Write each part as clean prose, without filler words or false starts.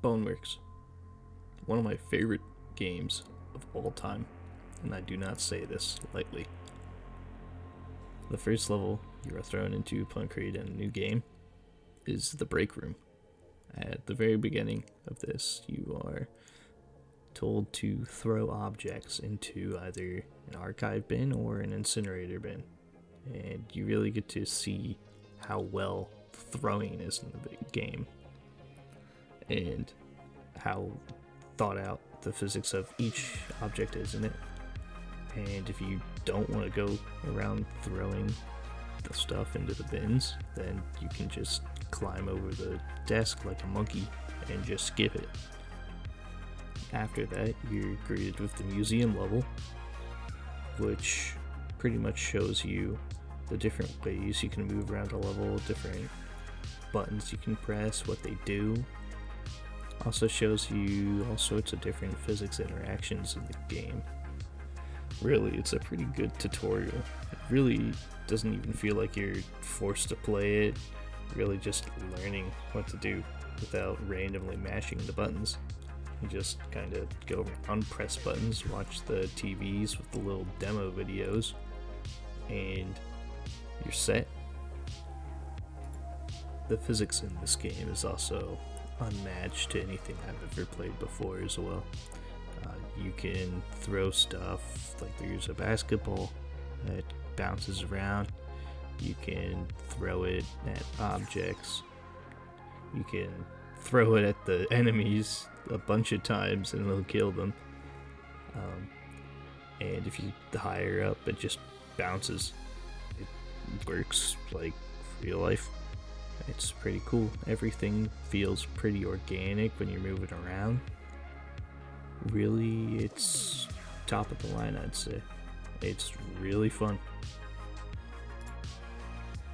Boneworks, one of my favorite games of all time, and I do not say this lightly. The first level you are thrown into upon creating a new game is the break room. At the very beginning of this, you are told to throw objects into either an archive bin or an incinerator bin, and you really get to see how well throwing is in the game and how thought out the physics of each object is in it. And if you don't want to go around throwing the stuff into the bins, then you can just climb over the desk like a monkey and just skip it. After that, you're greeted with the museum level, which pretty much shows you the different ways you can move around a level, different buttons you can press, what they do. Also shows you all sorts of different physics interactions in the game. Really, it's a pretty good tutorial. It really doesn't even feel like you're forced to play it, really just learning what to do without randomly mashing the buttons. You just kind of go around, press buttons, watch the TVs with the little demo videos, and you're set. The physics in this game is also unmatched to anything I've ever played before as well. You can throw stuff, like there's a basketball that bounces around. You can throw it at objects. You can throw it at the enemies a bunch of times and it'll kill them. And if you higher up, it just bounces. It works like real life. It's pretty cool. Everything feels pretty organic when you're moving around. Really, it's top of the line, I'd say. It's really fun.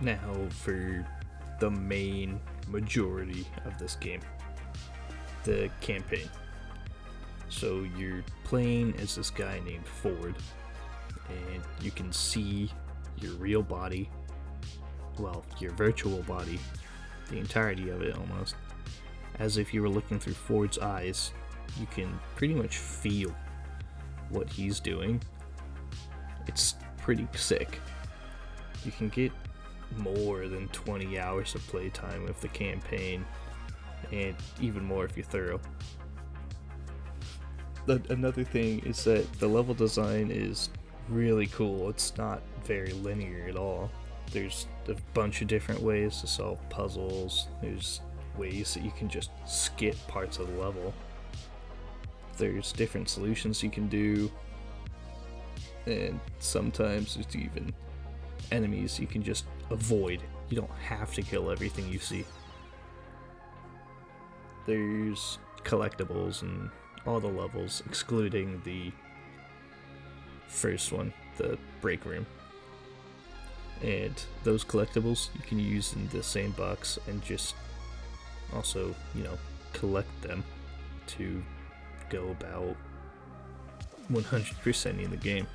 Now for the main majority of this game, the campaign. So you're playing as this guy named Ford, and you can see your real body, well, your virtual body, the entirety of it almost, as if you were looking through Ford's eyes. You can pretty much feel what he's doing. It's pretty sick. You can get more than 20 hours of playtime with the campaign, and even more if you're thorough. Another thing is that the level design is really cool. It's not very linear at all. There's a bunch of different ways to solve puzzles. There's ways that you can just skip parts of the level. There's different solutions you can do, and sometimes there's even enemies you can just avoid. You don't have to kill everything you see. There's collectibles in all the levels, excluding the first one, the break room. And those collectibles you can use in the same box and just also, collect them to go about 100%ing the game.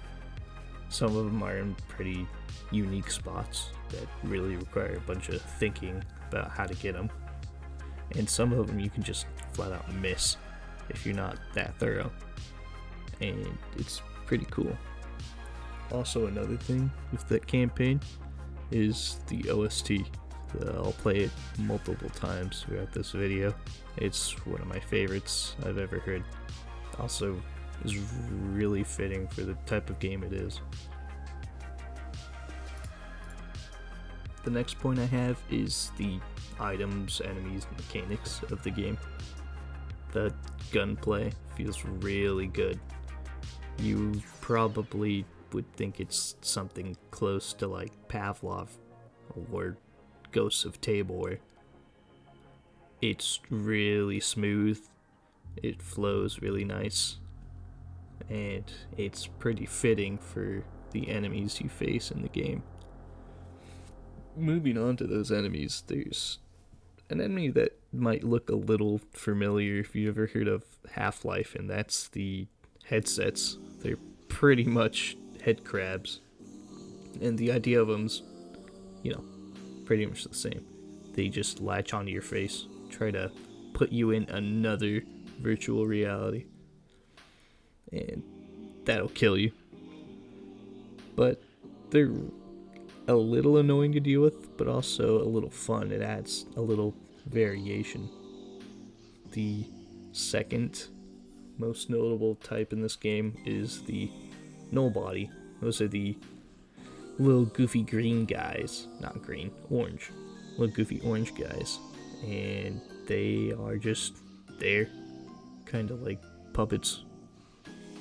Some of them are in pretty unique spots that really require a bunch of thinking about how to get them, and some of them you can just flat out miss if you're not that thorough, and it's pretty cool. Also, another thing with that campaign is the OST. I'll play it multiple times throughout this video. It's one of my favorites I've ever heard. Also is really fitting for the type of game it is. The next point I have is the items, enemies, and mechanics of the game. The gunplay feels really good. You probably would think it's something close to like Pavlov or Ghosts of Tabor. It's really smooth, it flows really nice, and it's pretty fitting for the enemies you face in the game. Moving on to those enemies, there's an enemy that might look a little familiar if you ever heard of Half-Life, and that's the headsets. They're pretty much head crabs, and the idea of them's, pretty much the same. They just latch onto your face, try to put you in another virtual reality, and that'll kill you. But they're a little annoying to deal with, but also a little fun. It adds a little variation. The second most notable type in this game is the nobody. Those are the little goofy green guys. Not green, orange. Little goofy orange guys. And they are just there, kind of like puppets.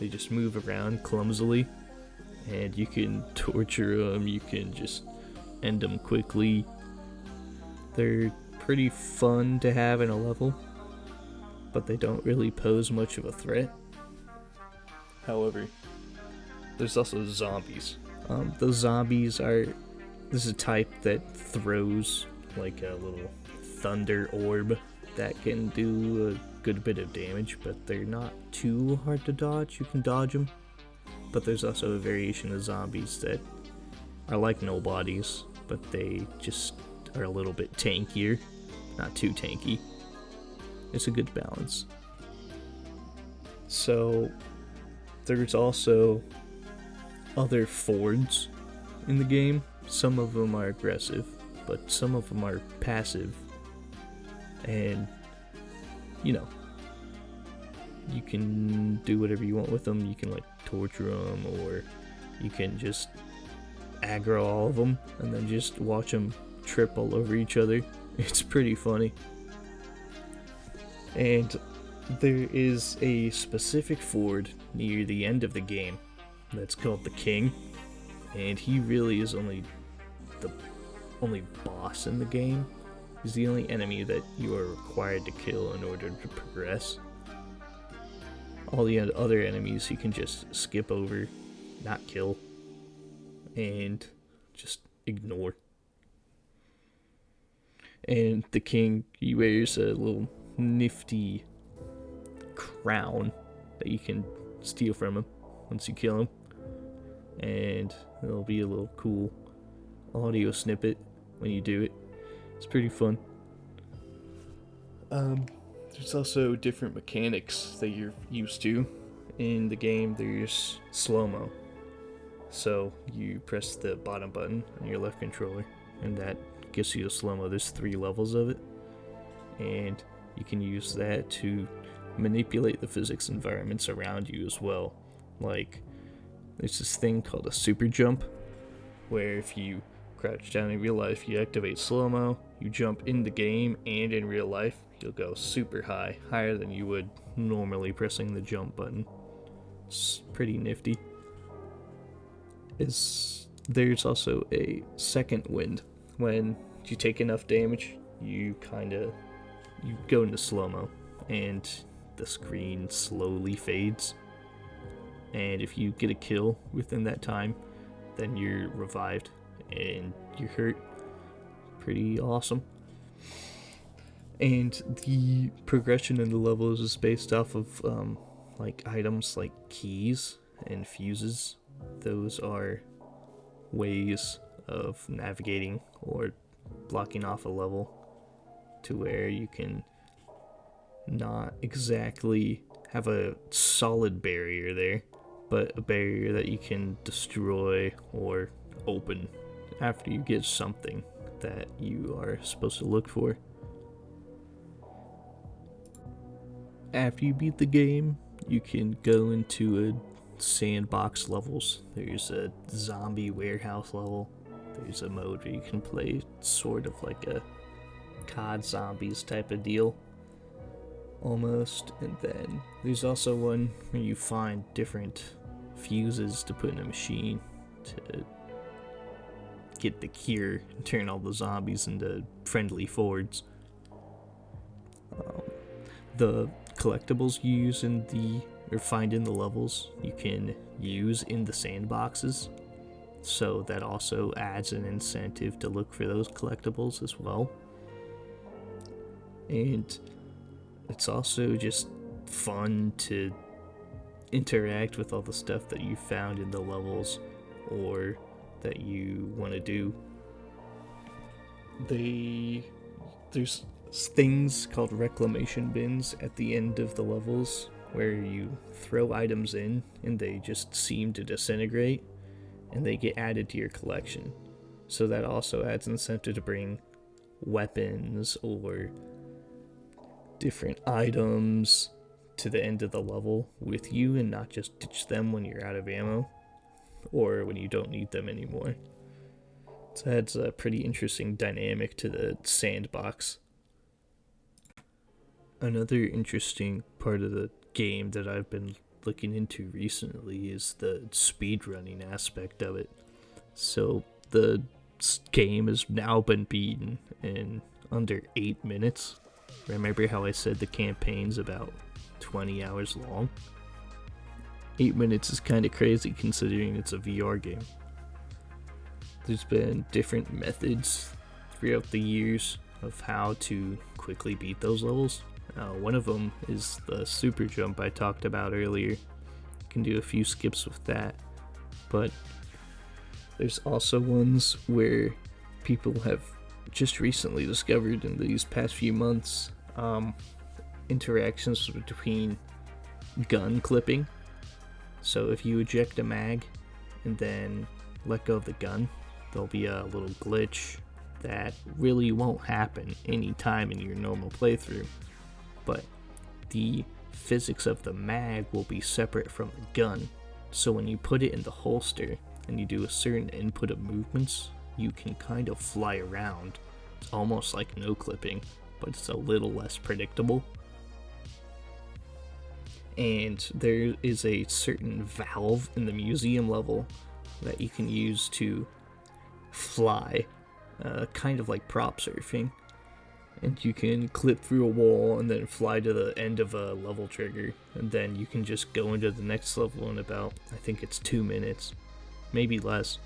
They just move around clumsily, and you can torture them, you can just end them quickly. They're pretty fun to have in a level, but they don't really pose much of a threat. However, there's also zombies. Those zombies are, this is a type that throws like a little thunder orb that can do a good bit of damage, but they're not too hard to dodge. You can dodge them. But there's also a variation of zombies that are like nobodies, but they just are a little bit tankier. Not too tanky. It's a good balance. So there's also other Fords in the game. Some of them are aggressive, but some of them are passive. And, you know, you can do whatever you want with them. You can, like, torture them, or you can just aggro all of them and then just watch them trip all over each other. It's pretty funny. And there is a specific Ford near the end of the game that's called the King, and he really is only the only boss in the game. He's the only enemy that you are required to kill in order to progress. All the other enemies you can just skip over, not kill, and just ignore. And the King, he wears a little nifty crown that you can steal from him once you kill him. And there'll be a little cool audio snippet when you do it. It's pretty fun. There's also different mechanics that you're used to in the game. There's slow-mo. So you press the bottom button on your left controller, and that gives you a slow-mo. There's 3 levels of it, and you can use that to manipulate the physics environments around you as well. Like, there's this thing called a super jump, where if you crouch down in real life, you activate slow-mo, you jump in the game and in real life, you'll go super high, higher than you would normally pressing the jump button. It's pretty nifty. There's also a second wind. When you take enough damage, you go into slow-mo, and the screen slowly fades. And if you get a kill within that time, then you're revived and you're hurt. Pretty awesome. And the progression in the levels is based off of like items like keys and fuses. Those are ways of navigating or blocking off a level to where you can not exactly have a solid barrier there, but a barrier that you can destroy or open after you get something that you are supposed to look for. After you beat the game, you can go into a sandbox levels. There's a zombie warehouse level. There's a mode where you can play sort of like a COD Zombies type of deal, almost. And then there's also one where you find different fuses to put in a machine to get the cure and turn all the zombies into friendly Fords. The collectibles you use find in the levels, you can use in the sandboxes, so that also adds an incentive to look for those collectibles as well. And it's also just fun to interact with all the stuff that you found in the levels or that you want to do. There's things called reclamation bins at the end of the levels where you throw items in and they just seem to disintegrate and they get added to your collection. So that also adds incentive to bring weapons or different items to the end of the level with you and not just ditch them when you're out of ammo or when you don't need them anymore. So it adds a pretty interesting dynamic to the sandbox. Another interesting part of the game that I've been looking into recently is the speedrunning aspect of it. So the game has now been beaten in under 8 minutes. Remember how I said the campaign's about 20 hours long? 8 minutes is kind of crazy considering it's a VR game. There's been different methods throughout the years of how to quickly beat those levels. One of them is the super jump I talked about earlier. You can do a few skips with that, but there's also ones where people have just recently discovered in these past few months interactions between gun clipping. So if you eject a mag and then let go of the gun, there'll be a little glitch that really won't happen any time in your normal playthrough. But the physics of the mag will be separate from the gun. So when you put it in the holster and you do a certain input of movements, you can kind of fly around. It's almost like no clipping, but it's a little less predictable. And there is a certain valve in the museum level that you can use to fly, kind of like prop surfing. And you can clip through a wall and then fly to the end of a level trigger, and then you can just go into the next level in about, I think it's 2 minutes, maybe less.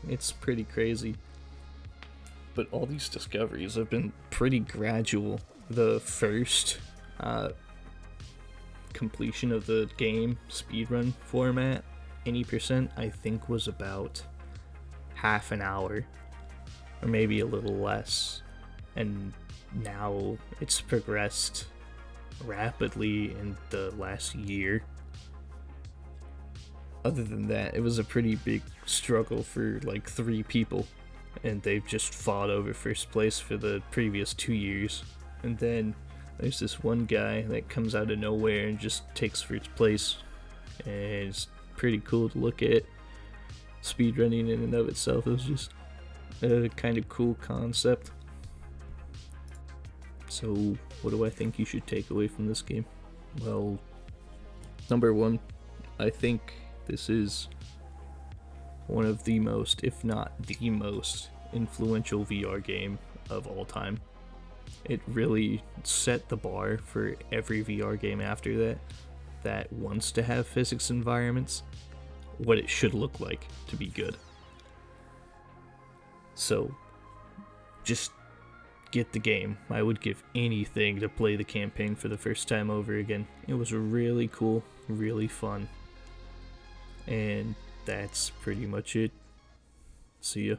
It's pretty crazy. But all these discoveries have been pretty gradual. The first completion of the game speedrun format, any percent, I think was about half an hour, or maybe a little less. And now it's progressed rapidly in the last year. Other than that, it was a pretty big struggle for like 3 people, and they've just fought over first place for the previous 2 years. And then there's this one guy that comes out of nowhere and just takes first place, and it's pretty cool to look at. Speedrunning in and of itself is just a kind of cool concept. So, what do I think you should take away from this game? Well, number one, I think this is one of the most, if not the most, influential VR game of all time. It really set the bar for every VR game after that wants to have physics environments, what it should look like to be good. So, just get the game. I would give anything to play the campaign for the first time over again. It was really cool, really fun. And that's pretty much it. See ya.